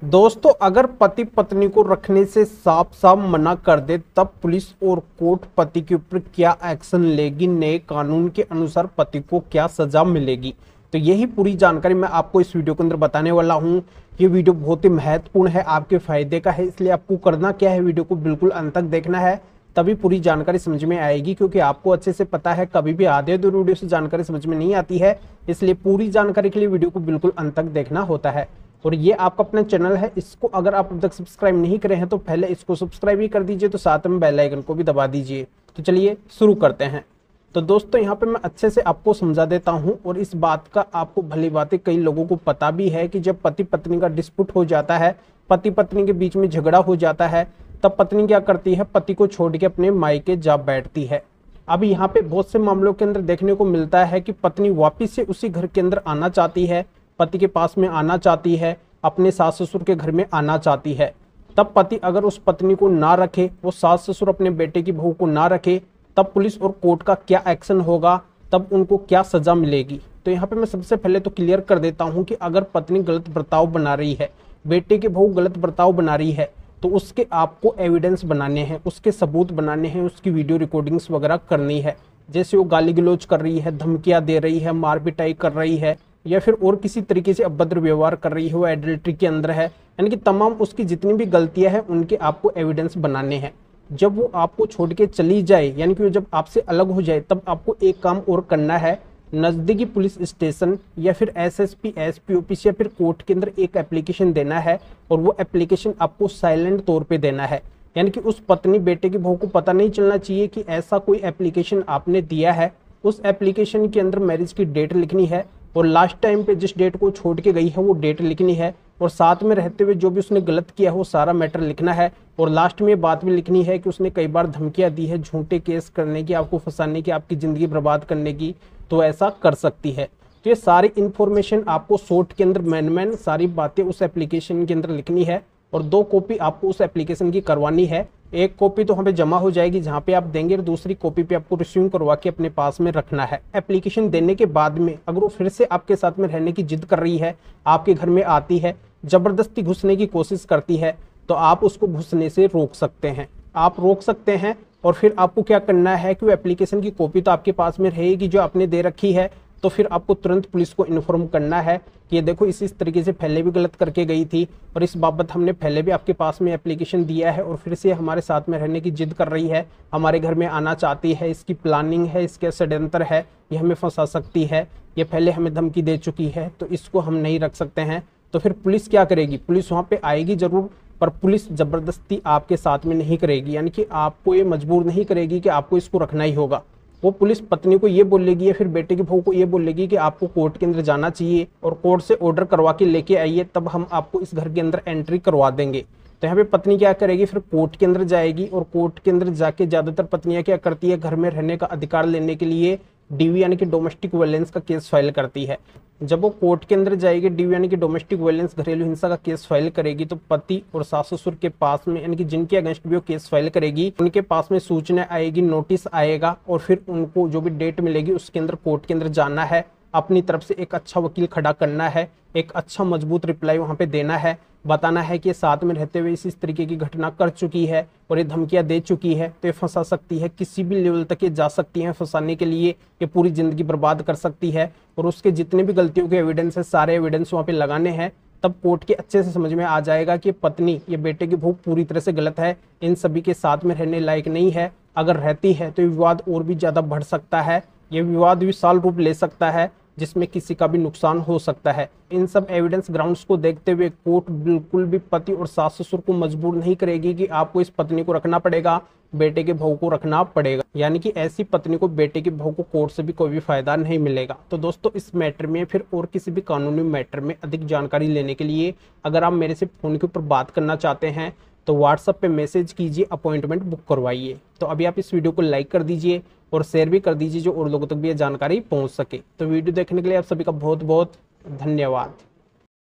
दोस्तों, अगर पति पत्नी को रखने से साफ साफ मना कर दे तब पुलिस और कोर्ट पति के ऊपर क्या एक्शन लेगी, नए कानून के अनुसार पति को क्या सजा मिलेगी। तो यही पूरी जानकारी मैं आपको इस वीडियो के अंदर बताने वाला हूं। ये वीडियो बहुत ही महत्वपूर्ण है, आपके फायदे का है, इसलिए आपको करना क्या है, वीडियो को बिल्कुल अंत तक देखना है, तभी पूरी जानकारी समझ में आएगी। क्योंकि आपको अच्छे से पता है कभी भी आधे अधूरे वीडियो से जानकारी समझ में नहीं आती है, इसलिए पूरी जानकारी के लिए वीडियो को बिल्कुल अंत तक देखना होता है। और ये आपका अपना चैनल है, इसको अगर आप अब तक सब्सक्राइब नहीं करे हैं तो पहले इसको सब्सक्राइब ही कर दीजिए, तो साथ में बेल आइकन को भी दबा दीजिए। तो चलिए शुरू करते हैं। तो दोस्तों, यहाँ पे मैं अच्छे से आपको समझा देता हूँ, और इस बात का आपको भली बातें कई लोगों को पता भी है कि जब पति पत्नी का डिस्प्यूट हो जाता है, पति पत्नी के बीच में झगड़ा हो जाता है, तब पत्नी क्या करती है, पति को छोड़ के अपने मायके जा बैठती है। अब यहाँ पे बहुत से मामलों के अंदर देखने को मिलता है कि पत्नी वापिस से उसी घर के अंदर आना चाहती है, पति के पास में आना चाहती है, अपने सास ससुर के घर में आना चाहती है। तब पति अगर उस पत्नी को ना रखे, वो सास ससुर अपने बेटे की बहू को ना रखे, तब पुलिस और कोर्ट का क्या एक्शन होगा, तब उनको क्या सजा मिलेगी। तो यहाँ पे मैं सबसे पहले तो क्लियर कर देता हूँ कि अगर पत्नी गलत बर्ताव बना रही है, बेटे की बहू गलत बर्ताव बना रही है, तो उसके आपको एविडेंस बनाने हैं, उसके सबूत बनाने हैं, उसकी वीडियो रिकॉर्डिंग्स वगैरह करनी है। जैसे वो गाली गलौज कर रही है, धमकियां दे रही है, मार पिटाई कर रही है, या फिर और किसी तरीके से अभद्र व्यवहार कर रही है, वो एडल्ट्री के अंदर है, यानी कि तमाम उसकी जितनी भी गलतियां हैं उनके आपको एविडेंस बनाने हैं। जब वो आपको छोड़ के चली जाए, यानी कि जब आपसे अलग हो जाए, तब आपको एक काम और करना है, नज़दीकी पुलिस स्टेशन या फिर एसएसपी एसपी ऑफिस या फिर कोर्ट के अंदर एक एप्लीकेशन देना है। और वो एप्लीकेशन आपको साइलेंट तौर पे देना है, यानी कि उस पत्नी बेटे की बहू को पता नहीं चलना चाहिए कि ऐसा कोई एप्लीकेशन आपने दिया है। उस एप्लीकेशन के अंदर मैरिज की डेट लिखनी है, और लास्ट टाइम पे जिस डेट को छोड़ के गई है वो डेट लिखनी है, और साथ में रहते हुए जो भी उसने गलत किया है वो सारा मैटर लिखना है। और लास्ट में ये बात भी लिखनी है कि उसने कई बार धमकियां दी है, झूठे केस करने की, आपको फंसाने की, आपकी ज़िंदगी बर्बाद करने की, तो ऐसा कर सकती है। तो ये सारी इन्फॉर्मेशन आपको शॉर्ट के अंदर मैन सारी बातें उस एप्लीकेशन के अंदर लिखनी है, और 2 कॉपी आपको उस एप्लीकेशन की करवानी है। एक कॉपी तो हमें जमा हो जाएगी जहाँ पे आप देंगे, और दूसरी कॉपी पे आपको रिसीव करवा के अपने पास में रखना है। एप्लीकेशन देने के बाद में अगर वो फिर से आपके साथ में रहने की जिद कर रही है, आपके घर में आती है, जबरदस्ती घुसने की कोशिश करती है, तो आप उसको घुसने से रोक सकते हैं, आप रोक सकते हैं। और फिर आपको क्या करना है कि वो एप्लीकेशन की कॉपी तो आपके पास में रहेगी जो आपने दे रखी है, तो फिर आपको तुरंत पुलिस को इन्फॉर्म करना है कि ये देखो इस तरीके से पहले भी गलत करके गई थी, और इस बाबत हमने पहले भी आपके पास में एप्लीकेशन दिया है, और फिर से हमारे साथ में रहने की जिद कर रही है, हमारे घर में आना चाहती है, इसकी प्लानिंग है, इसके षड्यंत्र है, ये हमें फंसा सकती है, ये पहले हमें धमकी दे चुकी है, तो इसको हम नहीं रख सकते हैं। तो फिर पुलिस क्या करेगी, पुलिस वहाँ पे आएगी जरूर, पर पुलिस जबरदस्ती आपके साथ में नहीं करेगी, यानी कि आपको ये मजबूर नहीं करेगी कि आपको इसको रखना ही होगा। वो पुलिस पत्नी को ये बोलेगी या फिर बेटे की बहू को ये बोलेगी कि आपको कोर्ट के अंदर जाना चाहिए, और कोर्ट से ऑर्डर करवा के लेके आइए, तब हम आपको इस घर के अंदर एंट्री करवा देंगे। तो यहाँ पे पत्नी क्या करेगी, फिर कोर्ट के अंदर जाएगी, और कोर्ट के अंदर जाके ज्यादातर पत्नियां क्या करती है, घर में रहने का अधिकार लेने के लिए डीवी यानी कि डोमेस्टिक वायलेंस का केस फाइल करती है। जब वो कोर्ट के अंदर जाएगी, डीवी यानी कि डोमेस्टिक वायलेंस घरेलू हिंसा का केस फाइल करेगी, तो पति और सास ससुर के पास में, यानी कि जिनके अगेंस्ट भी वो केस फाइल करेगी, उनके पास में सूचना आएगी, नोटिस आएगा, और फिर उनको जो भी डेट मिलेगी उसके अंदर कोर्ट के अंदर जाना है, अपनी तरफ से एक अच्छा वकील खड़ा करना है, एक अच्छा मजबूत रिप्लाई वहाँ पे देना है, बताना है कि साथ में रहते हुए इस तरीके की घटना कर चुकी है और ये धमकियां दे चुकी है, तो ये फंसा सकती है, किसी भी लेवल तक ये जा सकती है फंसाने के लिए, ये पूरी जिंदगी बर्बाद कर सकती है। और उसके जितने भी गलतियों के एविडेंस है, सारे एविडेंस वहाँ पे लगाने हैं, तब कोर्ट के अच्छे से समझ में आ जाएगा कि पत्नी, ये बेटे की बहू पूरी तरह से गलत है, इन सभी के साथ में रहने लायक नहीं है। अगर रहती है तो ये विवाद और भी ज़्यादा बढ़ सकता है, ये विवाद विशाल रूप ले सकता है, जिसमें किसी का भी नुकसान हो सकता है। इन सब एविडेंस ग्राउंड्स को देखते हुए कोर्ट बिल्कुल भी पति और सास ससुर को मजबूर नहीं करेगी कि आपको इस पत्नी को रखना पड़ेगा, बेटे के बहू को रखना पड़ेगा, यानी कि ऐसी पत्नी को, बेटे की बहू को कोर्ट से भी कोई भी फायदा नहीं मिलेगा। तो दोस्तों, इस मैटर में फिर और किसी भी कानूनी मैटर में अधिक जानकारी लेने के लिए अगर आप मेरे से फ़ोन के ऊपर बात करना चाहते हैं तो व्हाट्सएप पे मैसेज कीजिए, अपॉइंटमेंट बुक करवाइए। तो अभी आप इस वीडियो को लाइक कर दीजिए और शेयर भी कर दीजिए, जो और लोगों तक भी ये जानकारी पहुंच सके। तो वीडियो देखने के लिए आप सभी का बहुत बहुत धन्यवाद।